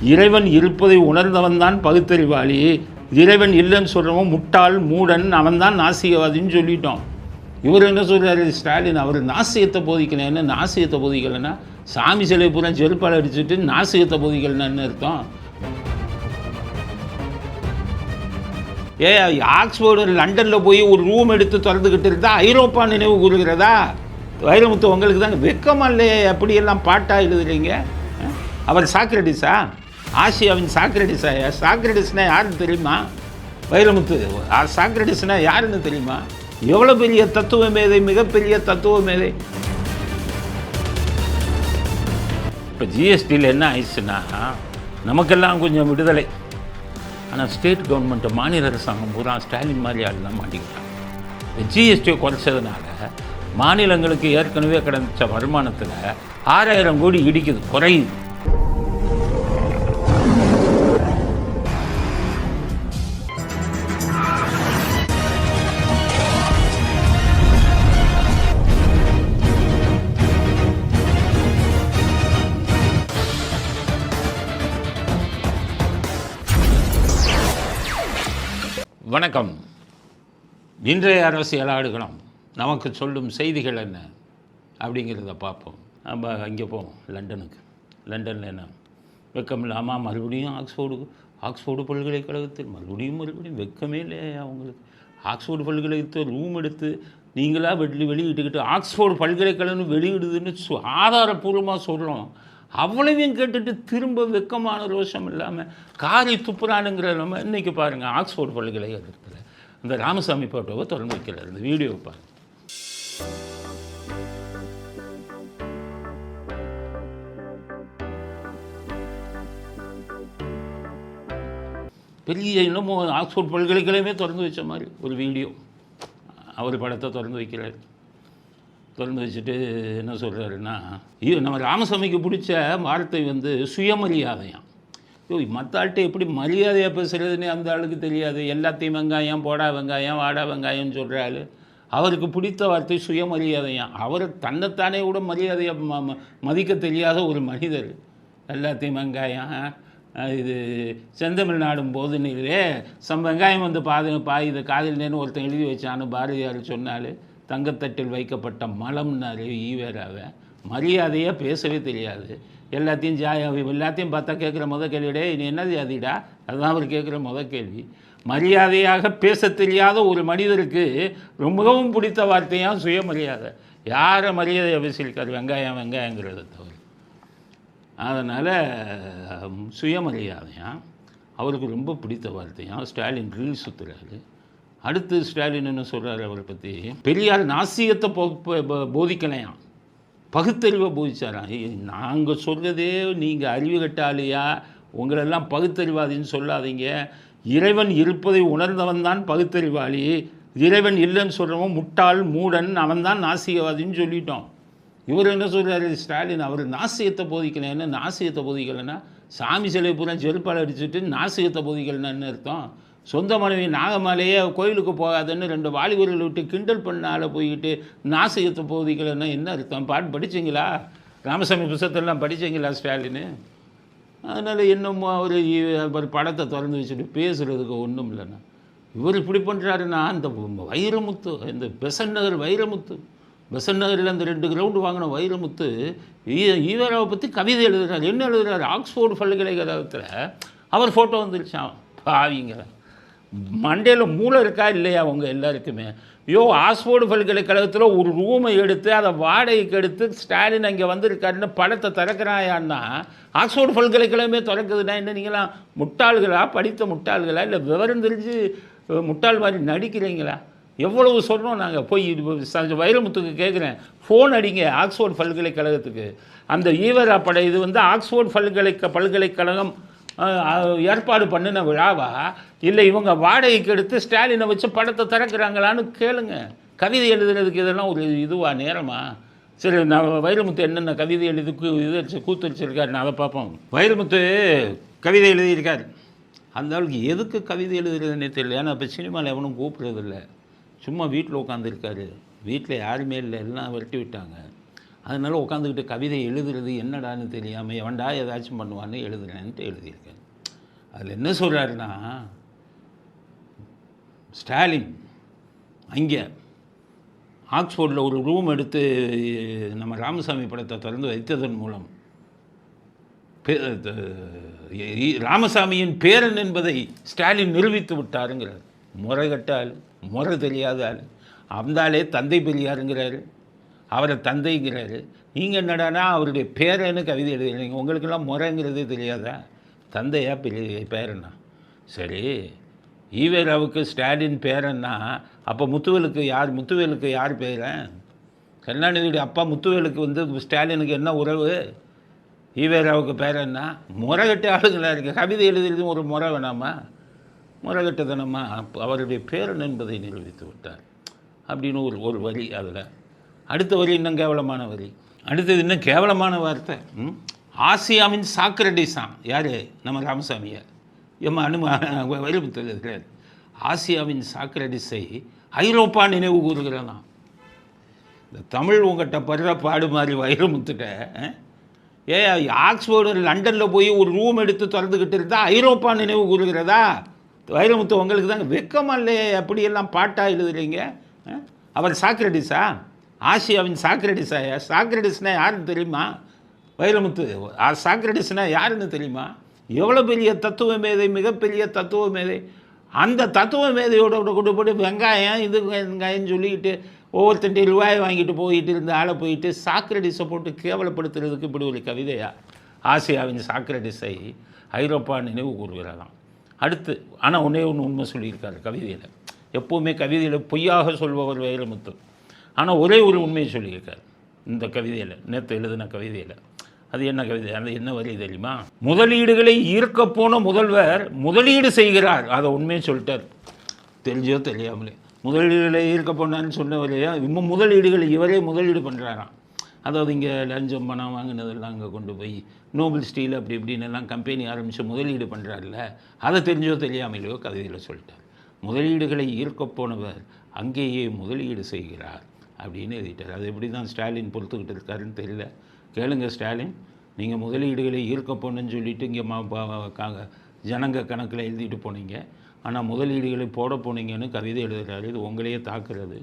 இறைவன் இருப்பதை உணர்ந்தவன் தான் பகுத்தறிவாளி, இறைவன் இல்லைன்னு சொல்கிறவன் முட்டாள் மூடன், அவன் தான் நாசிகவாதின்னு சொல்லிட்டோம். இவர் என்ன சொல்கிறாரு ஸ்டாலின், அவர் நாசிகத்தை போதிக்கலைன்னு. நாசிகத்தை போதிக்கலைன்னா சாமி சிலை பூரா செருப்பால் அடிச்சுட்டு நாசிகத்தை போதிக்கலைன்னு அர்த்தம். ஆக்ஸ்போர்டு லண்டனில் போய் ஒரு ரூம் எடுத்து திறந்துக்கிட்டு இருந்தா ஐரோப்பா நினைவு கூறுகிறதா? வைரமுத்து உங்களுக்கு தாங்க வெக்கமா இல்லையே? அப்படியெல்லாம் பாட்டாக எழுதுறீங்க. அவர் சாக்ரடிஸா? ஆசியாவின் சாக்ரடிஸா? சாக்ரடிஸ்னா யாருன்னு தெரியுமா? வைரமுத்து சாக்ரடிஸ்னா யாருன்னு தெரியுமா? எவ்வளோ பெரிய தத்துவ மேதை, மிகப்பெரிய தத்துவ மேதை. இப்போ ஜிஎஸ்டியில் என்ன ஆயிடுச்சுன்னா, நமக்கெல்லாம் கொஞ்சம் விடுதலை. ஆனால் ஸ்டேட் கவர்மெண்ட்டு, மாநில அரசாங்கம் பூரா ஸ்டாலின் மாதிரி ஆளுதான் மாட்டிக்கிட்டாங்க. ஜிஎஸ்டியை குறைச்சதுனால மாநிலங்களுக்கு ஏற்கனவே கிடைச்ச வருமானத்தில் 6000 கோடி இடிக்குது, குறையுது. வணக்கம். இன்றைய அரசியல் ஆடுகளம் நமக்கு சொல்லும் செய்திகள் என்ன அப்படிங்கிறத பார்ப்போம். நம்ம இங்கே போவோம் லண்டனுக்கு. லண்டனில் என்ன வெக்கம் இல்லாமல் மறுபடியும் ஆக்ஸ்போர்டு பல்கலைக்கழகத்தில் மறுபடியும் வெக்கமே இல்லையா அவங்களுக்கு? ஆக்ஸ்போர்டு பல்கலைக்கழகத்தில் ரூம் எடுத்து நீங்களாக வெளியிட்டுக்கிட்டு ஆக்ஸ்போர்டு பல்கலைக்கழகம் வெளியிடுதுன்னு ஆதாரப்பூர்வமாக சொல்கிறோம். அவ்வளவையும் கேட்டுட்டு திரும்ப வெக்கமான ரோஷம் இல்லாமல் காரி துப்புறானுங்கிற நம்ம இன்றைக்கி பாருங்கள். ஆக்ஸ்போர்டு பல்கலைக்கழகத்தில் இந்த ராமசாமி போட்டோவை திறந்து வைக்கிறார். இந்த வீடியோ பாருங்கள். பெரிய இன்னமும் ஆக்ஸ்போர்ட் பல்கலைக்கழகமே திறந்து வச்ச மாதிரி ஒரு வீடியோ. அவர் படத்தை திறந்து வைக்கிறார். திறந்து வச்சுட்டு என்ன சொல்கிறாருன்னா, நம்ம ராமசாமிக்கு பிடிச்ச வார்த்தை சுயமரியாதையாம். மற்ற ஆள்கிட்ட எப்படி மரியாதையாக பேசுகிறதுன்னு அந்த ஆளுக்கு தெரியாது. எல்லாத்தையும் வெங்காயம், போடா வெங்காயம், வாடா வெங்காயம்னு சொல்கிற ஆள். அவருக்கு பிடித்த வார்த்தை சுயமரியாதையாம். அவர் தன்னைத்தானே கூட மரியாதையை மதிக்க தெரியாத ஒரு மனிதர். எல்லாத்தையும் வெங்காயம், இது செந்தமிழ்நாடும் போதுன்னே வெங்காயம் பாயுது காதில்னேன்னு ஒருத்தன் எழுதி வச்சான்னு பாரதியார் சொன்னாலும் தங்கத்தட்டில் வைக்கப்பட்ட மலம்னாரு ஈவேராவை. மரியாதையாக பேசவே தெரியாது. எல்லாத்தையும் பார்த்தா கேட்குற கேள்விடே நீ என்ன ஜாதிடா, அதுதான் அவர் கேட்குற கேள்வி. மரியாதையாக பேச தெரியாத ஒரு மனிதருக்கு ரொம்பவும் பிடித்த வார்த்தையாக சுயமரியாதை. யாரை மரியாதையை பேசியிருக்காரு? வெங்காயங்கிறத தவிர. அதனால் சுயமரியாதையாக அவருக்கு ரொம்ப பிடித்த வார்த்தையாக ஸ்டாலின் ரீல் சுற்றுறாரு. அடுத்து ஸ்டாலின் என்ன சொல்கிறார் அவரை பற்றி? பெரியார் நாசிகத்தை போதிக்கலையாம், பகுத்தறிவை போதிச்சாராம். நாங்கள் சொல்கிறதே நீங்கள் அறிவு கட்டாலியா, உங்களெல்லாம் பகுத்தறிவாதின்னு சொல்லாதீங்க. இறைவன் இருப்பதை உணர்ந்தவன் தான் பகுத்தறிவாளி, இறைவன் இல்லைன்னு சொல்கிறவன் முட்டாள் மூடன், அவன் தான் நாசிகவாதின்னு சொல்லிட்டோம். இவர் என்ன சொல்கிறாரு ஸ்டாலின், அவர் நாசிகத்தை போதிக்கலைன்னு. நாசிகத்தை போதிக்கலைன்னா சாமி சிலை பூரா செருப்பால் அடிச்சுட்டு நாசிகத்தை போதிக்கலைன்னு அர்த்தம். சொந்த மனைவி நாகமாலையே கோயிலுக்கு போகாதுன்னு 2 வாலிபர்கள் விட்டு கிண்டல் பண்ணால் போய்கிட்டு நாசிகத்தை போதிக்கலைன்னா என்ன அர்த்தம்? பாட்டு படிச்சிங்களா? ராமசாமி புத்தகத்தெல்லாம் படிச்சிங்களா ஸ்டாலின்? அதனால் இன்னும் அவர் படத்தை திறந்து வச்சுட்டு பேசுகிறதுக்கு ஒன்றும் இல்லைண்ணா. இவர் இப்படி பண்ணுறாருன்னா, இந்த வைரமுத்து, இந்த பெசன்ட் நகர் வைரமுத்து, பெசன்ட் நகரில் அந்த 2 கிரவுண்டு வாங்கின வைரமுத்து ஈவேராவை பற்றி கவிதை எழுதுகிறார். என்ன எழுதுகிறார்? ஆக்ஸ்போர்டு பல்கலைக்கழகத்தில் அவர் ஃபோட்டோ வந்துருச்சான். பாவிங்க, மண்டேல மூளை இருக்கா இல்லையா அவங்க எல்லாருக்குமே? ஆக்ஸ்போர்டு பல்கலைக்கழகத்தில் ஒரு ரூமை எடுத்து அதை வாடகைக்கு எடுத்து ஸ்டாலின் அங்கே வந்திருக்காருன்னு படத்தை திறக்கிறாயான்னா, ஆக்ஸ்போர்டு பல்கலைக்கழகமே திறக்குதுன்னா என்ன நீங்களாம் முட்டாள்களா? படித்த முட்டாள்களா? இல்லை விவரம் தெரிஞ்சு முட்டாள் மாதிரி நடிக்கிறீங்களா? எவ்வளவு சொல்கிறோம் நாங்கள். போய் வைரமுத்துக்கு கேட்குறேன், ஃபோன் அடிங்க ஆக்ஸ்போர்டு பல்கலைக்கழகத்துக்கு. அந்த ஈவேரா படை ஆக்ஸ்போர்டு பல்கலைக்கழகம் ஏற்பாடு பண்ணின விழாவா, இல்லை இவங்க வாடகைக்கு எடுத்து ஸ்டாலினை வச்சு படத்தை திறக்கிறாங்களான்னு கேளுங்க. கவிதை எழுதுறதுக்கு இதெல்லாம் ஒரு இதுவா, நேரமா? சரி, நான் வைரமுத்து என்னென்ன கவிதை எழுதி கூத்தரிச்சிருக்காரு நான் அதை பார்ப்போம். வைரமுத்து கவிதை எழுதியிருக்காரு. அந்த ஆளுக்கு எதுக்கு கவிதை எழுதுறதுன்னே தெரியல. ஏன்னா இப்போ சினிமாவில் எவனும் கூப்பிட்றதில்ல. சும்மா வீட்டில் உட்காந்துருக்காரு. வீட்டில் யாருமே இல்லை, எல்லாம் விரட்டி விட்டாங்க. அதனால் உட்காந்துக்கிட்டு கவிதை எழுதுறது என்னடான்னு தெரியாமல் எவன்டா ஏதாச்சும் பண்ணுவான்னு எழுதுறேன்ட்டு எழுதியிருக்கேன். அதில் என்ன சொல்கிறாருன்னா, ஸ்டாலின் அங்கே ஆக்ஸ்போர்டில் ஒரு ரூம் எடுத்து நம்ம ராமசாமி படத்தை திறந்து வைத்ததன் மூலம் ராமசாமியின் பேரன் என்பதை ஸ்டாலின் நிரூபித்து விட்டாருங்கிறார். முறைகட்டால் முறை தெரியாத ஆள். அந்தாலே தந்தை பெரியாருங்கிறாரு, அவரை தந்தைங்கிறாரு. நீங்கள் என்னடானா அவருடைய பேரன்னு கவிதை எழுதுறீங்க. உங்களுக்கெல்லாம் முறைங்கிறதே தெரியாதா? தந்தையா பெரிய பேரன்னா? சரி, ஈவேராவுக்கு ஸ்டாலின் பேரன்னா அப்போ முத்துவேலுக்கு யார் பேரன்? கருணாநிதியுடைய அப்பா முத்துவேலுக்கு வந்து ஸ்டாலினுக்கு என்ன உறவு? ஈவேராவுக்கு பேரன்னா? முறைகட்ட ஆளுங்களாக இருக்குது. கவிதை எழுதுறது ஒரு முறை வேணாமா? முறைகட்டதனமா? அவருடைய பேரன் என்பதை நிரூபித்து விட்டார் அப்படின்னு ஒரு வரி. அதில் அடுத்த வரி இன்னும் கேவலமான வரி. அடுத்தது இன்னும் கேவலமான வார்த்தை. ஆசியாவின் சாக்ரடிஸான் யார்? நம்ம ராமசாமியார். வைரமுத்து இருக்கிறார். ஆசியாவின் சாக்ரடிஸை ஐரோப்பா நினைவு கூறுகிறதான். இந்த தமிழ் உங்கள்கிட்ட படுற பாடு மாதிரி வைரமுத்துட்ட ஆக்ஸ்போர்டு லண்டனில் போய் ஒரு ரூம் எடுத்து திறந்துக்கிட்டு இருந்தால் ஐரோப்பா நினைவு கூறுகிறதா? வைரமுத்து உங்களுக்கு தாங்க வெக்கமா இல்லையே? அப்படியெல்லாம் பாட்டாக எழுதுறீங்க. அவர் சாக்ரடிஸா? ஆசியாவின் சாக்ரடிஸா? சாக்ரடிஸ்னா யாருன்னு தெரியுமா? வைரமுத்து சாக்ரடிஸ்னா யாருன்னு தெரியுமா? எவ்வளோ பெரிய தத்துவ மேதை, மிகப்பெரிய தத்துவ மேதை. அந்த தத்துவ மேதையோட கொண்டு போய்ட்டு வெங்காயம் இது வெங்காயம் சொல்லிக்கிட்டு ஒவ்வொருத்தண்டி ரூபாய் வாங்கிட்டு போயிட்டு இருந்த ஆளை போயிட்டு சாக்ரடிஸை போட்டு கேவலப்படுத்துறதுக்கு இப்படி ஒரு கவிதையா? ஆசியாவின் சாக்ரடிஸை ஐரோப்பா நினைவு கூறுகிறதாம். அடுத்து ஆனால் ஒன்றே உண்மை சொல்லியிருக்காரு கவிதையில். எப்போவுமே கவிதையில் பொய்யாக சொல்பவர் வைரமுத்து. ஆனால் ஒரே ஒரு உண்மையை சொல்லியிருக்கார் இந்த கவிதையில், நேற்று எழுதின கவிதையில். அது என்ன கவிதை? அது என்ன வரி தெரியுமா? முதலீடுகளை ஈர்க்க போன முதல்வர் முதலீடு செய்கிறார். அதை உண்மையை சொல்லிட்டார், தெரிஞ்சோ தெரியாமலே. முதலீடுகளை ஈர்க்க போனான்னு சொன்னவரையா இன்னும் முதலீடுகள் இவரே முதலீடு பண்ணுறாராம். அதாவது இங்கே லஞ்சம் பணம் வாங்கினதெல்லாம் அங்கே கொண்டு போய் நோபல் ஸ்டீல் அப்படி இப்படின்னு எல்லாம் கம்பெனி ஆரம்பித்து முதலீடு பண்ணுறாருல்ல, அதை தெரிஞ்சோ தெரியாமலையோ கவிதையில் சொல்லிட்டார். முதலீடுகளை ஈர்க்க போனவர் அங்கேயே முதலீடு செய்கிறார் அப்படின்னு எழுதிட்டார். அது எப்படி தான் ஸ்டாலின் பொறுத்துக்கிட்டு இருக்காருன்னு தெரியல. கேளுங்க ஸ்டாலின், நீங்கள் முதலீடுகளை ஈர்க்க போனேன்னு சொல்லிவிட்டு இங்கே ஜனங்க கணக்கில் எழுதிட்டு போனீங்க. ஆனால் முதலீடுகளை போட போனீங்கன்னு கவிதை எழுதுகிறாரு. இது உங்களையே தாக்குறது.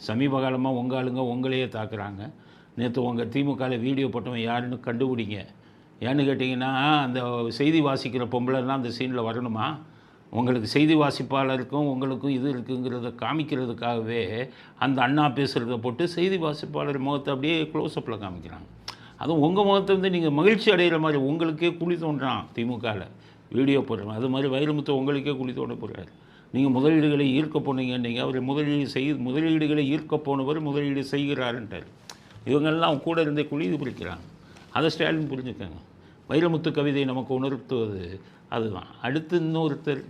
சமீப காலமாக உங்கள் ஆளுங்க உங்களையே தாக்குறாங்க. நேற்று உங்கள் திமுகவில் வீடியோ போட்டவன் யாருன்னு கண்டுபிடிங்க. ஏன்னு கேட்டிங்கன்னா, அந்த செய்தி வாசிக்கிற பொம்பளைலாம் அந்த சீனில் வரணுமா? உங்களுக்கு செய்தி வாசிப்பாளருக்கும் உங்களுக்கும் இது இருக்குங்கிறத காமிக்கிறதுக்காகவே அந்த அண்ணா பேசுகிறத போட்டு செய்தி வாசிப்பாளர் முகத்தை அப்படியே க்ளோஸ்அப்பில் காமிக்கிறாங்க. அதுவும் உங்கள் முகத்தை வந்து நீங்கள் மகிழ்ச்சி அடைகிற மாதிரி உங்களுக்கே குழி தோன்றான் திமுகவில் வீடியோ போடுறோம். அது மாதிரி வைரமுத்து உங்களுக்கே குழி தோண்ட போகிறார். நீங்கள் முதலீடுகளை ஈர்க்க போனீங்கன்னீங்க, அவர் முதலீடுகளை ஈர்க்க போனவர் முதலீடு செய்கிறாருன்றார். இவங்கெல்லாம் கூட இருந்தே குழி பிடிக்கிறாங்க. அதை ஸ்டாலின் புரிஞ்சுக்கோங்க. வைரமுத்து கவிதை நமக்கு உணர்த்துவது அதுதான். அடுத்து இன்னொருத்தர்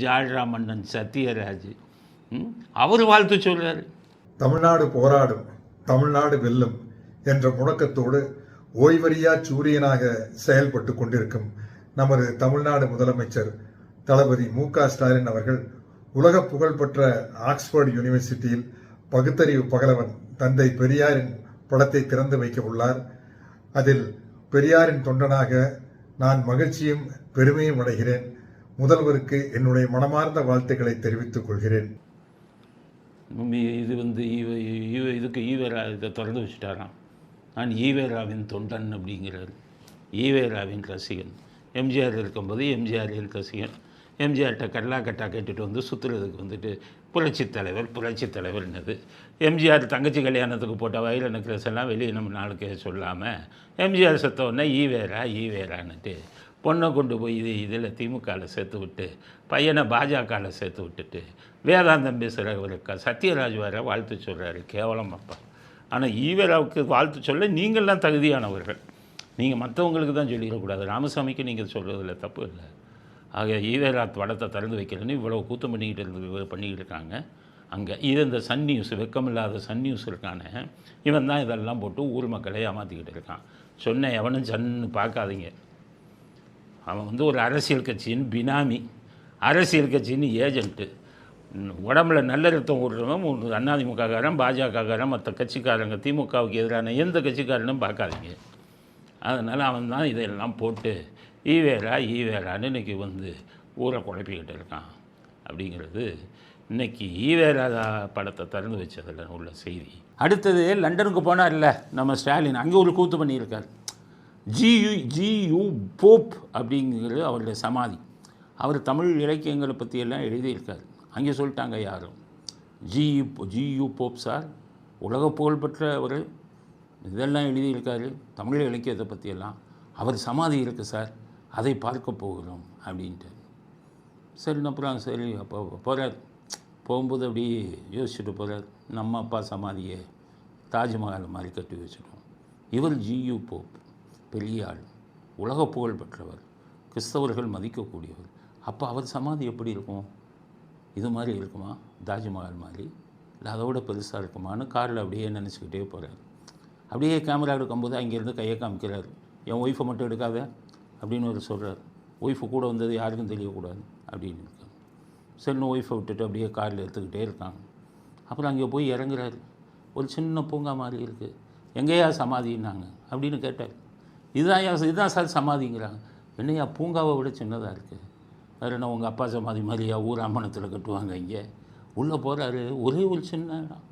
ஜாழ்ரா மன்னன் சத்யராஜ், அவர் வாழ்த்து சொல்கிறார். தமிழ்நாடு போராடும், தமிழ்நாடு வெல்லும் என்ற முழக்கத்தோடு ஓய்வறியா சூரியனாக செயல்பட்டு கொண்டிருக்கும் நமது தமிழ்நாடு முதலமைச்சர் தளபதி மு.க. ஸ்டாலின் அவர்கள் உலக புகழ்பெற்ற ஆக்ஸ்போர்ட் யூனிவர்சிட்டியில் பகுத்தறிவு பகலவன் தந்தை பெரியாரின் படத்தை திறந்து வைக்க உள்ளார். அதில் பெரியாரின் தொண்டனாக நான் மகிழ்ச்சியும் பெருமையும் அடைகிறேன். முதல்வருக்கு என்னுடைய மனமார்ந்த வாழ்த்துக்களை தெரிவித்துக் கொள்கிறேன். இது வந்து இதுக்கு ஈவேரா இதை திறந்து வச்சுட்டாராம். நான் ஈவேராவின் தொண்டன் அப்படிங்கிறார். ஈவேராவின் ரசிகன். எம்ஜிஆர் இருக்கும்போது எம்ஜிஆரின் ரசிகன். எம்ஜிஆர்கிட்ட கட்டா கேட்டுட்டு வந்து சுற்றுறதுக்கு வந்துட்டு புரட்சி தலைவர்னது. எம்ஜிஆர் தங்கச்சி கல்யாணத்துக்கு போட்ட வைர நெக்லஸ் எல்லாம் வெளியே நம்ம நாளுக்கு சொல்லாமல் எம்ஜிஆர் செத்தவுடனே ஈவேரான்னுட்டு பொண்ணை கொண்டு போய் இதில் திமுகவில் சேர்த்து விட்டு பையனை பாஜகவில் சேர்த்து விட்டுட்டு வேதாந்தம் பேசுகிறவருக்கு சத்யராஜ் வேற வாழ்த்து சொல்கிறாரு. கேவலம் அப்பா. ஆனால் ஈவேராவுக்கு வாழ்த்து சொல்ல நீங்கள்லாம் தகுதியானவர்கள். நீங்கள் மற்றவங்களுக்கு தான் சொல்லிடக்கூடாது. ராமசாமிக்கு நீங்கள் சொல்கிறதுல தப்பு இல்லை. ஆக ஈவேரா படத்தை திறந்து வைக்கிறேன்னு இவ்வளோ கூத்தம் பண்ணிக்கிட்டு இருக்காங்க அங்கே. இது இந்த சன் நியூஸ், வெக்கமில்லாத சன் நியூஸ் இருக்கானே, இவன் தான் இதெல்லாம் போட்டு ஊர் மக்களை ஏமாற்றிக்கிட்டு இருக்கான். சொன்ன எவனும் சன்னு பார்க்காதீங்க. அவன் வந்து ஒரு அரசியல் கட்சியின் பினாமி, அரசியல் கட்சியின் ஏஜென்ட்டு. உடம்புல நல்ல ரத்தம் ஓடுறவன் அதிமுககாரன், பாஜககாரன், மற்ற கட்சிக்காரங்க, திமுகவுக்கு எதிரான எந்த கட்சிக்காரனும் பார்க்காதீங்க. அதனால் அவன் தான் இதெல்லாம் போட்டு ஈவேரான்னு இன்றைக்கி வந்து ஊரை குழப்பிக்கிட்டு இருக்கான் அப்படிங்கிறது இன்றைக்கி ஈவேரா படத்தை திறந்து வச்சதில் உள்ள செய்தி. அடுத்தது லண்டனுக்கு போனார்ல நம்ம ஸ்டாலின், அங்கே ஒரு கூத்து பண்ணியிருக்கார். ஜியு போப் அப்படிங்கிறது அவருடைய சமாதி. அவர் தமிழ் இலக்கியங்களை பற்றியெல்லாம் எழுதியிருக்கார். அங்கே சொல்லிட்டாங்க யாரும், ஜியு போப் சார் உலக புகழ்பெற்ற அவர், இதெல்லாம் எழுதியிருக்காரு தமிழ் இலக்கியத்தை பற்றியெல்லாம், அவர் சமாதி இருக்குது சார், அதை பார்க்க போகிறோம் அப்படின்ட்டு. சரி அப்புறம் சரி அப்போ போகிறார். போகும்போது அப்படியே யோசிச்சுட்டு போகிறார், நம்ம அப்பா சமாதியை தாஜ்மஹால் மாதிரி கட்டி வச்சுட்டோம். இவர் ஜியு போப் பெரிய ஆள், உலக புகழ் பெற்றவர், கிறிஸ்தவர்கள் மதிக்கக்கூடியவர். அப்போ அவர் சமாதி எப்படி இருக்கும்? இது மாதிரி இருக்குமா? தாஜ்மஹால் மாதிரி இல்லை அதோட பெருசாக இருக்குமான்னு காரில் அப்படியே நினச்சிக்கிட்டே போகிறார். அப்படியே கேமரா எடுக்கும்போது அங்கேருந்து கையை காமிக்கிறார். என் ஒய்ஃபை மட்டும் எடுக்காத அப்படின்னு ஒரு சொல்கிறார். ஒய்ஃபு கூட வந்தது யாருக்கும் தெரியக்கூடாது அப்படின்னு இருக்காங்க. சரின்னு ஒய்ஃபை விட்டுட்டு அப்படியே காரில் எடுத்துக்கிட்டே இருக்காங்க. அப்புறம் அங்கே போய் இறங்குறாரு. ஒரு சின்ன பூங்கா மாதிரி இருக்குது. எங்கேயா சமாதின்னாங்க அப்படின்னு கேட்டார். இதுதான் சார் சமாதிங்கிறாங்க. என்னையா பூங்காவை விட சின்னதாக இருக்குது, வேறு என்ன உங்கள் அப்பா சமாதி மாதிரியா ஊராம்பணத்தில் கட்டுவாங்க? இங்கே உள்ளே போகிறாரு, ஒரே ஒரு சின்ன இடம்.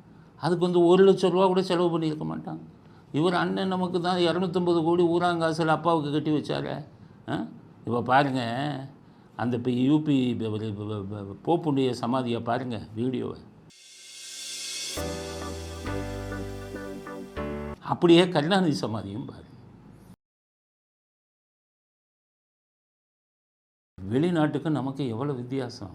அதுக்கு வந்து 1 லட்சம் ரூபா கூட செலவு பண்ணியிருக்க மாட்டாங்க. இவர் அண்ணன் நமக்கு தான் 250 கோடி ஊராங்காசில் அப்பாவுக்கு கட்டி வச்சாரு. இப்போ பாருங்கள், அந்த இப்போ யூபி போப்புடைய சமாதியை பாருங்கள் வீடியோவை. அப்படியே கருணாநிதி சமாதியும் பாருங்கள். வெளிநாட்டுக்கு நமக்கு எவ்வளோ வித்தியாசம்.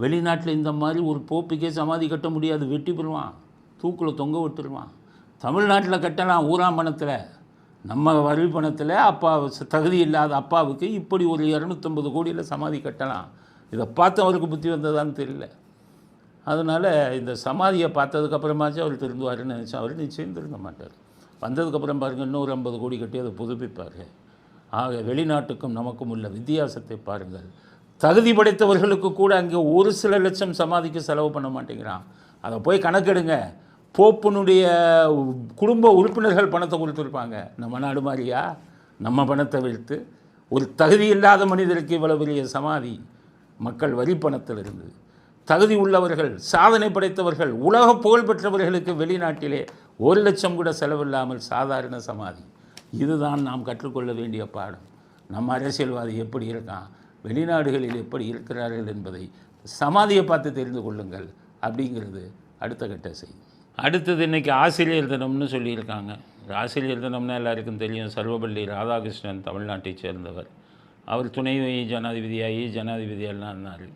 வெளிநாட்டில் இந்த மாதிரி ஒரு போப்புக்கே சமாதி கட்ட முடியாது, வெட்டி போடுவான், தூக்கில் தொங்க விட்டுருவான். தமிழ்நாட்டில் கட்டலாம் ஊராம்பணத்தில், நம்ம வரி பணத்தில் அப்பா தகுதி இல்லாத அப்பாவுக்கு இப்படி ஒரு 250 கோடியில் சமாதி கட்டலாம். இதை பார்த்து அவருக்கு புத்தி வந்ததான்னு தெரியல. அதனால் இந்த சமாதியை பார்த்ததுக்கப்புறமாச்சும் அவர் திருந்துவாருன்னு நினச்சா, அவர் நிச்சயம் திருந்த மாட்டார். வந்ததுக்கப்புறம் பாருங்கள், இன்னொரு 50 கோடி கட்டி அதை புதுப்பிப்பார். ஆக வெளிநாட்டுக்கும் நமக்கும் உள்ள வித்தியாசத்தை பாருங்கள். தகுதி படைத்தவர்களுக்கு கூட அங்கே ஒரு சில லட்சம் சமாதிக்கு செலவு பண்ண மாட்டேங்கிறான். அதை போய் கணக்கெடுங்க. போப்புனுடைய குடும்ப உறுப்பினர்கள் பணத்தை கொடுத்துருப்பாங்க. நம்ம நாடு மாதிரியா நம்ம பணத்தை வைத்து ஒரு தகுதி இல்லாத மனிதருக்கு இவ்வளவு பெரிய சமாதி? மக்கள் வரி பணத்தில் இருந்து தகுதி உள்ளவர்கள், சாதனை படைத்தவர்கள், உலக புகழ் பெற்றவர்களுக்கு வெளிநாட்டிலே 1 லட்சம் கூட செலவில்லாமல் சாதாரண சமாதி. இதுதான் நாம் கற்றுக்கொள்ள வேண்டிய பாடம். நம்ம அரசியல்வாதி எப்படி இருக்கான், வெளிநாடுகளில் எப்படி இருக்கிறார்கள் என்பதை சமாதியை பார்த்து தெரிந்து கொள்ளுங்கள் அப்படிங்கிறது அடுத்த கட்ட செய்தி. அடுத்தது இன்றைக்கி ஆசிரியர் தினம்னு சொல்லியிருக்காங்க. ஆசிரியர் தினம்னா எல்லாருக்கும் தெரியும். சர்வபள்ளி ராதாகிருஷ்ணன் தமிழ்நாட்டைச் சேர்ந்தவர். அவர் துணை ஜனாதிபதியாகி ஜனாதிபதியெல்லாம் இருந்தார்.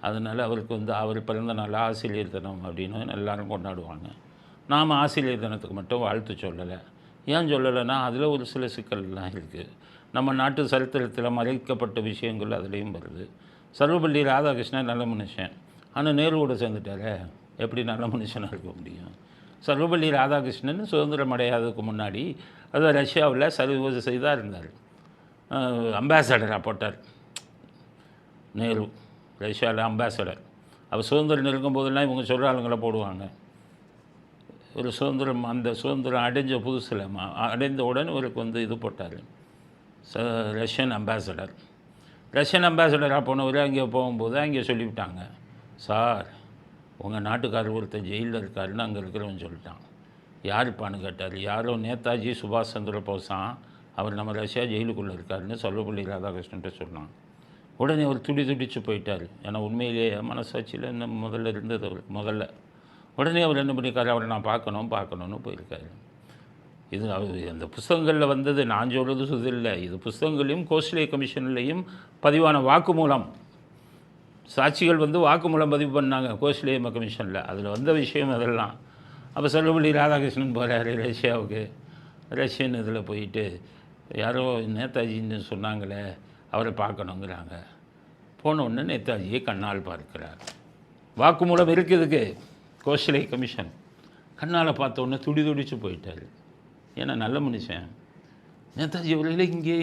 அதனால் அவருக்கு வந்து அவர் பிறந்த நாள் ஆசிரியர் தினம் அப்படின்னு எல்லோரும் கொண்டாடுவாங்க. நாம் ஆசிரியர் தினத்துக்கு மட்டும் வாழ்த்து சொல்லலை. ஏன் சொல்லலைன்னா அதில் ஒரு சில சிக்கல்லாம் இருக்குது. நம்ம நாட்டு சரித்திரத்தில் மறைக்கப்பட்ட விஷயங்கள் அதுலேயும் வருது. சர்வபள்ளி ராதாகிருஷ்ணன் நல்ல மனுஷன், ஆனால் நேருவோட சேர்ந்துட்டாரே, எப்படி நல்ல மனுஷனாக இருக்க முடியும்? சர்வபள்ளி ராதாகிருஷ்ணன் சுதந்திரம் அடையாததுக்கு முன்னாடி அது ரஷ்யாவில் செய்தாக இருந்தார். அம்பாசடராக போட்டார் நேரு, ரஷ்யாவில் அம்பாசடர். அவர் சுதந்திரம் நெருங்கும் போதெல்லாம் இவங்க சொல்கிற ஆளுங்களை போடுவாங்க. ஒரு சுதந்திரம், அந்த சுதந்திரம் அடைஞ்ச புதுசில் அடைந்த உடனே இவருக்கு வந்து இது போட்டார், ரஷ்யன் அம்பாசடர். ரஷ்யன் அம்பாசடராக போனவர் அங்கே போகும்போது அங்கே சொல்லிவிட்டாங்க, சார் உங்கள் நாட்டுக்காரர் ஒருத்தர் ஜெயிலில் இருக்காருன்னு அங்கே இருக்கிறவன் சொல்லிட்டான். யாருப்பான்னு கேட்டார். யாரோ நேதாஜி சுபாஷ் சந்திர போஸான், அவர் நம்ம ரஷ்யா ஜெயிலுக்குள்ளே இருக்காருன்னு சர்வபள்ளி ராதாகிருஷ்ணன்ட்ட சொன்னான். உடனே அவர் துடிச்சு போயிட்டார். ஏன்னா உண்மையிலேயே மனசாட்சியில் இந்த முதல்ல இருந்தது அவர் உடனே அவர் என்ன பண்ணியிருக்காரு, அவரை நான் பார்க்கணுன்னு போயிருக்காரு. இது அந்த புஸ்தகங்களில் வந்தது, நான் சொல்கிறது இல்லை. இது புஸ்தகங்களையும் கோஸ்லே கமிஷன்லேயும் பதிவான வாக்குமூலம், சாட்சிகள் வந்து வாக்குமூலம் பதிவு பண்ணாங்க கோஸ்லே கமிஷனில். அதில் வந்த விஷயம் அதெல்லாம். அப்போ சர்வபள்ளி ராதாகிருஷ்ணன் போகிறாரு ரஷ்யாவுக்கு. ரஷ்யன் இதில் போயிட்டு யாரோ நேதாஜின்னு சொன்னாங்களே அவரை பார்க்கணுங்கிறாங்க. போன உடனே நேதாஜியை கண்ணால் பார்க்கிறார். வாக்குமூலம் இருக்குதுக்கு கோஸ்லே கமிஷன். கண்ணால் பார்த்த உடனே துடிச்சு போயிட்டார். ஏன்னா நல்ல மனுஷன். நேதாஜி அவர்களே இங்கே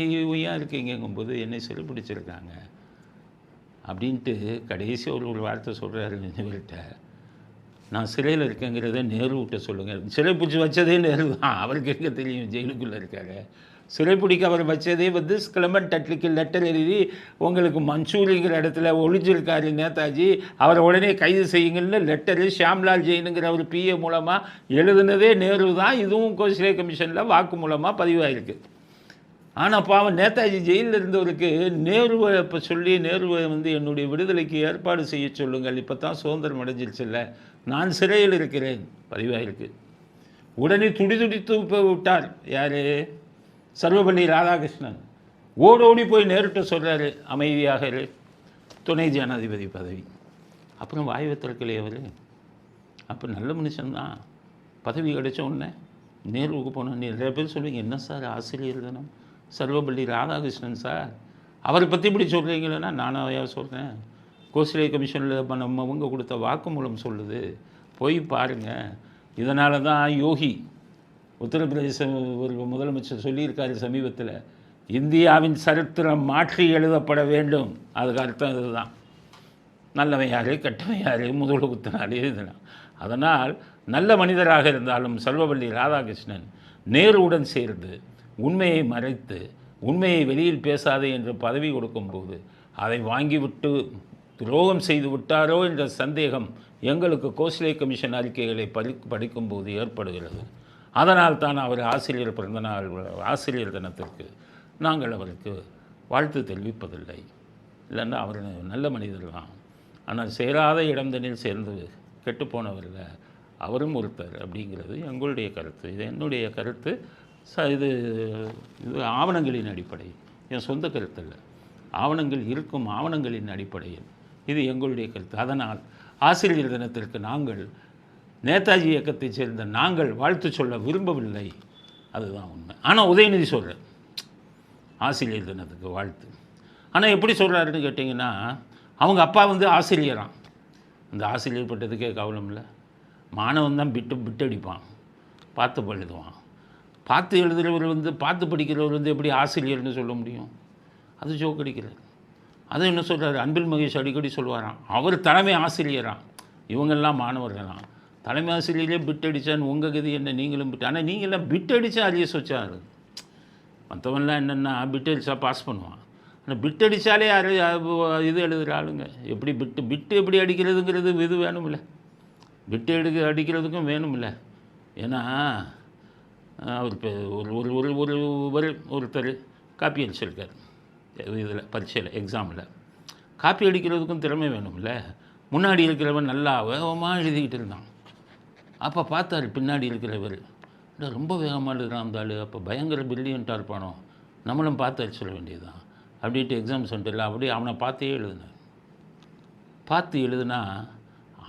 ஏன் இருக்கீங்கும்போது என்னை சிறைப்பிடிச்சிருக்காங்க, அப்படின்ட்டு கடைசி ஒரு வார்த்தை சொல்கிறாரு இவர்கிட்ட, நான் சிறையில் இருக்கேங்கிறத நேருகிட்ட சொல்லுங்கள். சிறை பிடிச்சி வச்சதே நேரு தான், அவருக்கு எங்கே தெரியும் ஜெயிலுக்குள்ளே இருக்காரு. சிறை பிடிக்க அவர் வச்சதே வந்து கிளமண்ட் அட்லிக்கு லெட்டர் எழுதி உங்களுக்கு மன்சூரிங்கிற இடத்துல ஒளிஞ்சிருக்காரு நேதாஜி, அவரை உடனே கைது செய்யுங்கன்னு லெட்டரு ஷியாம்லால் ஜெயினுங்கிற அவர் பிஏ மூலமாக எழுதுனதே நேரு தான். இதுவும் கோஸ்லே கமிஷனில் வாக்கு மூலமாக பதிவாயிருக்கு. ஆனால் பாவம் நேதாஜி ஜெயிலில் இருந்தவருக்கு நேருவை இப்போ சொல்லி நேருவை வந்து என்னுடைய விடுதலைக்கு ஏற்பாடு செய்ய சொல்லுங்கள், இப்போ தான் சுதந்திரம் அடைஞ்சிருச்சுல்ல, நான் சிறையில் இருக்கிறேன் பதிவாயிருக்கு. உடனே துடித்து போய் விட்டார் யார், சர்வபள்ளி ராதாகிருஷ்ணன். ஓடோடி போய் நேருட்ட சொல்கிறாரு, அமைதியாக இரு, துணை ஜனாதிபதி பதவி. அப்புறம் வாய்வை திறக்கலையே அவர். அப்போ நல்ல மனுஷன்தான். பதவி கிடைச்ச உடனே நேருவுக்கு போனோம். நிறைய பேர் சொல்லுவீங்க, என்ன சார் ஆசிரியர் தானே சர்வபள்ளி ராதாகிருஷ்ணன் சார், அவரை பற்றி இப்படி சொல்கிறீங்களேன்னா நானாக சொல்கிறேன். கோஸ்லே கமிஷனில் நம்மவங்க கொடுத்த வாக்குமூலம் சொல்லுது, போய் பாருங்கள். இதனால தான் யோகி உத்தரப்பிரதேச ஒரு முதலமைச்சர் சொல்லியிருக்காரு சமீபத்தில், இந்தியாவின் சரித்திரம் மாற்றி எழுதப்பட வேண்டும். அதுக்கு அர்த்தம் இதுதான். நல்லவன் யார் கெட்டவன் யார் முதல்ல குத்தினாலே இதுதான். அதனால் நல்ல மனிதராக இருந்தாலும் சர்வபள்ளி ராதாகிருஷ்ணன் நேருவுடன் சேர்ந்து உண்மையை மறைத்து உண்மையை வெளியில் பேசாதே என்று பதவி கொடுக்கும்போது அதை வாங்கிவிட்டு துரோகம் செய்து விட்டாரோ என்ற சந்தேகம் எங்களுக்கு கோஸ்லே கமிஷன் அறிக்கைகளை படிக்கும்போது ஏற்படுகிறது. அதனால் தான் அவர் ஆசிரியர் பிறந்தநாள் ஆசிரியர் தினத்திற்கு நாங்கள் அவருக்கு வாழ்த்து தெரிவிப்பதில்லை. இல்லைன்னா அவர் நல்ல மனிதர் தான். ஆனால் சேராத இடந்தனில் சேர்ந்து கெட்டுப்போனவரில் அவரும் ஒருத்தர் அப்படிங்கிறது எங்களுடைய கருத்து. இது என்னுடைய கருத்து. இது ஆவணங்களின் அடிப்படையில், என் சொந்த கருத்து இல்லை, ஆவணங்கள் இருக்கும் ஆவணங்களின் அடிப்படையில் இது எங்களுடைய கருத்து. அதனால் ஆசிரியர் தினத்திற்கு நாங்கள் நேதாஜி இயக்கத்தைச் சேர்ந்த நாங்கள் வாழ்த்து சொல்ல விரும்பவில்லை, அதுதான் உண்மை. ஆனால் உதயநிதி சொல்கிறார் ஆசிரியர் தினத்துக்கு வாழ்த்து. ஆனால் எப்படி சொல்கிறாருன்னு கேட்டிங்கன்னா, அவங்க அப்பா வந்து ஆசிரியரான், அந்த ஆசிரியர் பட்டத்துக்கே கவலம் இல்லை. மாணவன் தான் பிட்டு அடிப்பான், பார்த்து எழுதுவான். பார்த்து எழுதுகிறவர் வந்து பார்த்து படிக்கிறவர் வந்து எப்படி ஆசிரியர்னு சொல்ல முடியும்? அது ஜோக் அடிக்கிறார். அது என்ன சொல்கிறார், அன்பில் மகேஷ் அடிக்கடி சொல்வாராம், அவர் தலைமை ஆசிரியரான், இவங்கெல்லாம் மாணவர்களாம். தலைமை ஆசிரியரே பிட் அடித்தான்னு உங்கள் கதி என்ன, நீங்களும் பிட்டு. ஆனால் நீங்களாம் பிட் அடித்தா அரியஸ் வச்சாரு. மற்றவன்லாம் என்னென்னா பிட் அடித்தா பாஸ் பண்ணுவான். ஆனால் பிட் அடித்தாலே இது எழுதுகிற ஆளுங்க. எப்படி பிட்டு எப்படி அடிக்கிறதுங்கிறது இது வேணும்ல, பிட்டு அடிக்கிறதுக்கும் வேணும்ல. ஏன்னா அவர் இப்போ ஒருத்தர் காப்பி அடிச்சிருக்கார் இதில் பரீட்சையில் எக்ஸாமில். காப்பி அடிக்கிறதுக்கும் திறமை வேணும்ல. முன்னாடி இருக்கிறவன் நல்லா வேகமாக எழுதிக்கிட்டு இருந்தான். அப்போ பார்த்தாரு பின்னாடி இருக்கிறவர், ரொம்ப வேகமாக எழுதுகிறான் அந்த ஆள், அப்போ பயங்கர பிரில்லியண்ட்டாக இருப்பானோ, நம்மளும் பார்த்து அடிச்சிட வேண்டியதுதான் அப்படின்ட்டு எக்ஸாம் சென்டரில் அப்படியே அவனை பார்த்தே எழுதினார். பார்த்து எழுதுனா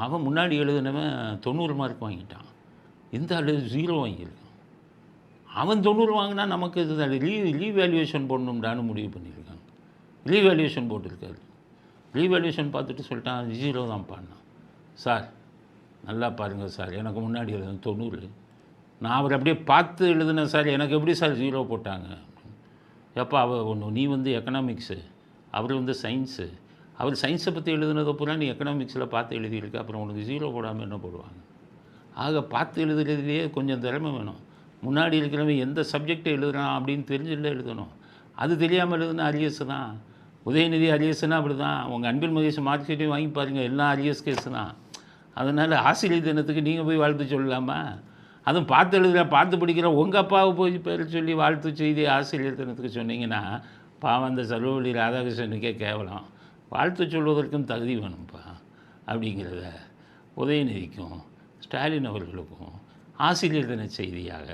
அவன் முன்னாடி எழுதினவன் 90 மார்க் வாங்கிட்டான், இந்த ஆள் 0 வாங்கியிருக்கான். அவன் 90 வாங்கினா நமக்கு இது ரீவேல்யூவேஷன் போடணும்டான்னு முடிவு பண்ணியிருக்காங்க. ரீவேல்யூவேஷன் போட்டிருக்காரு. ரீவேல்யூவேஷன் பார்த்துட்டு சொல்லிட்டான் 0 தான் பாடினான். சார் நல்லா பாருங்கள் சார், எனக்கு முன்னாடி எழுதுன 90, நான் அவர் அப்படியே பார்த்து எழுதுனேன் சார், எனக்கு எப்படி சார் 0 போட்டாங்க? எப்போ ஒன்று நீ வந்து எக்கனாமிக்ஸு, அவர் வந்து சயின்ஸு, அவர் சயின்ஸை பற்றி எழுதுனதை பூரா நீ எக்கனாமிக்ஸில் பார்த்து எழுதியிருக்க, அப்புறம் உனக்கு 0 போடாமல் என்ன போடுவாங்க? ஆக பார்த்து எழுதுறதுலேயே கொஞ்சம் திறமை வேணும். முன்னாடி இருக்கிறவன் எந்த சப்ஜெக்டை எழுதுறான் அப்படின்னு தெரிஞ்சுல எழுதணும். அது தெரியாமல் எழுதுனா அரியஸ் தான். உதயநிதி அரியஸ்னா அப்படி தான். உங்கள் அன்பில் மகேஷ் மார்க் ஷீட்டையும் வாங்கி பாருங்கள், எல்லாம் அரியஸ் கேஸ் தான். அதனால் ஆசிரியர் தினத்துக்கு நீங்கள் போய் வாழ்த்து சொல்லலாமா? அதுவும் பார்த்து எழுதுகிற பார்த்து படிக்கிற உங்கள் அப்பாவை போய் பேர் சொல்லி வாழ்த்து செய்தி ஆசிரியர் தினத்துக்கு சொன்னீங்கன்னா பாவம் அந்த சர்வபள்ளி ராதாகிருஷ்ணனுக்கே கேவலம். வாழ்த்து சொல்வதற்கும் தகுதி வேணும்ப்பா அப்படிங்கிறத உதயநிதிக்கும் ஸ்டாலின் அவர்களுக்கும் ஆசிரியர் தின செய்தியாக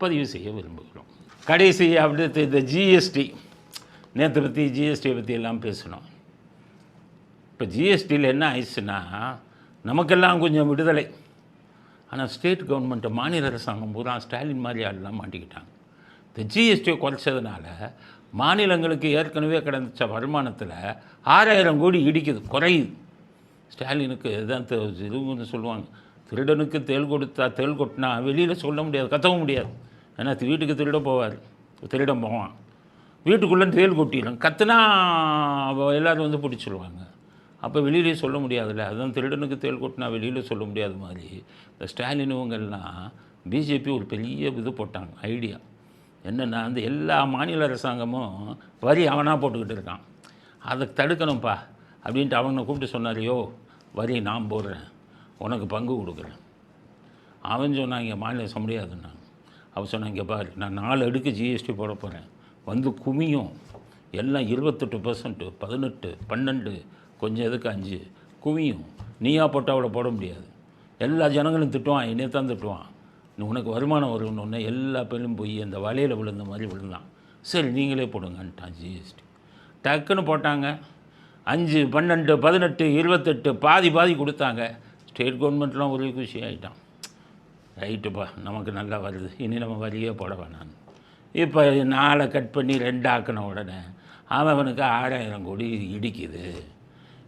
பதிவு செய்ய விரும்புகிறோம். கடைசி அடுத்து இந்த ஜிஎஸ்டி, நேற்று பற்றி ஜிஎஸ்டியை பற்றி எல்லாம் பேசணும். இப்போ ஜிஎஸ்டியில் என்ன ஆயிடுச்சுன்னா, நமக்கெல்லாம் கொஞ்சம் விடுதலை. ஆனால் ஸ்டேட் கவர்மெண்ட்டை மாநில அரசாங்கம் பூரா ஸ்டாலின் மாதிரி ஆளெலாம் மாட்டிக்கிட்டாங்க. இந்த ஜிஎஸ்டியை குறைச்சதுனால மாநிலங்களுக்கு ஏற்கனவே கிடைச்ச வருமானத்தில் 6000 கோடி இடிக்குது, குறையுது. ஸ்டாலினுக்கு தான் இதுன்னு சொல்லுவாங்க, திருடனுக்கு தேள் கொட்டினா வெளியில் சொல்ல முடியாது, கத்தவும் முடியாது. ஏன்னா வீட்டுக்கு திருட போவார், திருடன் போவான், வீட்டுக்குள்ளே தேள் கொட்டிடும், கத்துனா எல்லோரும் வந்து பிடிச்சிடுவாங்க. அப்போ வெளியிலே சொல்ல முடியாதுல்ல. அதுதான் திருடனுக்கு தேள் கொட்டினா வெளியில் சொல்ல முடியாத மாதிரி இந்த ஸ்டாலின் இவங்கெல்லாம் பிஜேபி ஒரு பெரிய இது போட்டாங்க ஐடியா. என்னென்னா அந்த எல்லா மாநில அரசாங்கமும் வரி அவனாக போட்டுக்கிட்டு இருக்கான், அதை தடுக்கணும்ப்பா அப்படின்ட்டு அவனை கூப்பிட்டு சொன்னார், யோ வரி நான் போடுறேன், உனக்கு பங்கு கொடுக்குறேன். அவன் சொன்னான் இங்கே மாநிலம் முடியாதுன்னாங்க. அவன் சொன்னான் இங்கே பாரு, நான் 4 அடுக்கு ஜிஎஸ்டி போட போகிறேன், வந்து குமியும் எல்லாம் 28%, 18, 12, கொஞ்சம் எதுக்கு 5 குவியும், நீயா போட்டால் அவளை போட முடியாது. எல்லா ஜனங்களும் திட்டுவான், என்னையே தான் திட்டுவான், உனக்கு வருமானம் வரும்னு எல்லா பேரும் போய் அந்த வலையில் விழுந்த மாதிரி விழுந்தான். சரி நீங்களே போடுங்கன்ட்டான் ஜிஎஸ்டி. டக்குன்னு போட்டாங்க. 5, 12, 18, 28 பாதி கொடுத்தாங்க. ஸ்டேட் கவர்மெண்ட்லாம் ஒரே குஷி ஆகிட்டான். ரைட்டுப்பா நமக்கு நல்லா வருது, இனி நம்ம வரியே போட வேணாம். இப்போ 4 கட் பண்ணி 2 ஆக்கின உடனே அவனுக்கு 6000 கோடி இடிக்குது.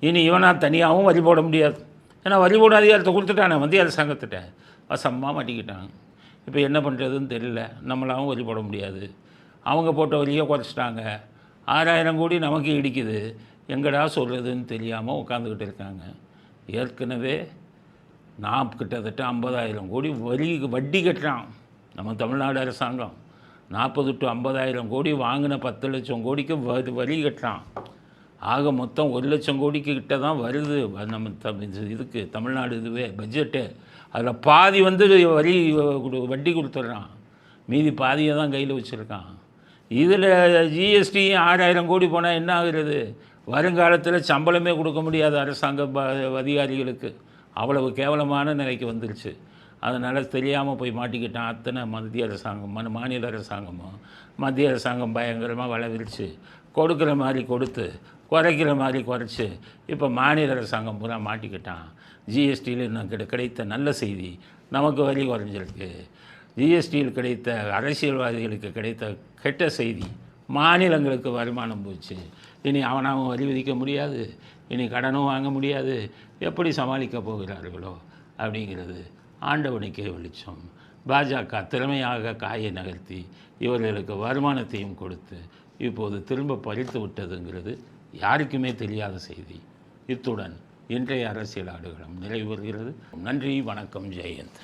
இனி இவனாக தனியாகவும் வரி போட முடியாது, ஏன்னா வரி போட அதிகாரத்தை கொடுத்துட்டானே மத்திய அரசாங்கத்திட்ட. வசமாக மாட்டிக்கிட்டாங்க. இப்போ என்ன பண்ணுறதுன்னு தெரியல. நம்மளாகவும் வரி போட முடியாது, அவங்க போட்ட வரியை குறைச்சிட்டாங்க. 6000 கோடி நமக்கு இடிக்குது, எங்கடா சொல்கிறதுன்னு தெரியாமல் உட்காந்துக்கிட்டு இருக்காங்க. ஏற்கனவே நான் கிட்டத்தட்ட 50,000 கோடி வட்டி கட்டுறான் நம்ம தமிழ்நாடு அரசாங்கம். 40 to 50,000 கோடி வாங்கின 10 லட்சம் கோடிக்கு வரி கட்டுறான். ஆக மொத்தம் 1 லட்சம் கோடிக்கு கிட்ட தான் வருது நம்ம இதுக்கு தமிழ்நாடு இதுவே பட்ஜெட்டு. அதில் பாதி வந்து வட்டி கொடுத்துட்றான், மீதி பாதியை தான் கையில் வச்சுருக்கான். இதில் ஜிஎஸ்டி 6000 கோடி போனால் என்ன ஆகுறது? வருங்காலத்தில் சம்பளமே கொடுக்க முடியாத அரசாங்க அதிகாரிகளுக்கு அவ்வளவு கேவலமான நிலைக்கு வந்துருச்சு. அதனால் தெரியாமல் போய் மாட்டிக்கிட்டான் அத்தனை மத்திய அரசாங்கம். மாநில அரசாங்கமும் மத்திய அரசாங்கம் பயங்கரமாக வளர்ந்துருச்சு. கொடுக்குற மாதிரி கொடுத்து குறைக்கிற மாதிரி குறைச்சி இப்போ மாநில அரசாங்கம் பூரா மாட்டிக்கிட்டான். ஜிஎஸ்டியில் இன்னும் கிடைத்த நல்ல செய்தி, நமக்கு வரி குறைஞ்சிருக்கு. ஜிஎஸ்டியில் கிடைத்த அரசியல்வாதிகளுக்கு கிடைத்த கெட்ட செய்தி, மாநிலங்களுக்கு வருமானம் போச்சு. இனி அவனாகவும் வரி விதிக்க முடியாது, இனி கடனும் வாங்க முடியாது. எப்படி சமாளிக்க போகிறார்களோ அப்படிங்கிறது ஆண்டவனுக்கே வெளிச்சம். பாஜக திறமையாக காயை நகர்த்தி இவர்களுக்கு வருமானத்தையும் கொடுத்து இப்போது திரும்ப பறித்து விட்டதுங்கிறது யாருக்குமே தெரியாத செய்தி. இத்துடன் இன்றைய அரசியல் ஆடுகளம் நிறைவு பெறுகிறது. நன்றி, வணக்கம், ஜெயந்த்.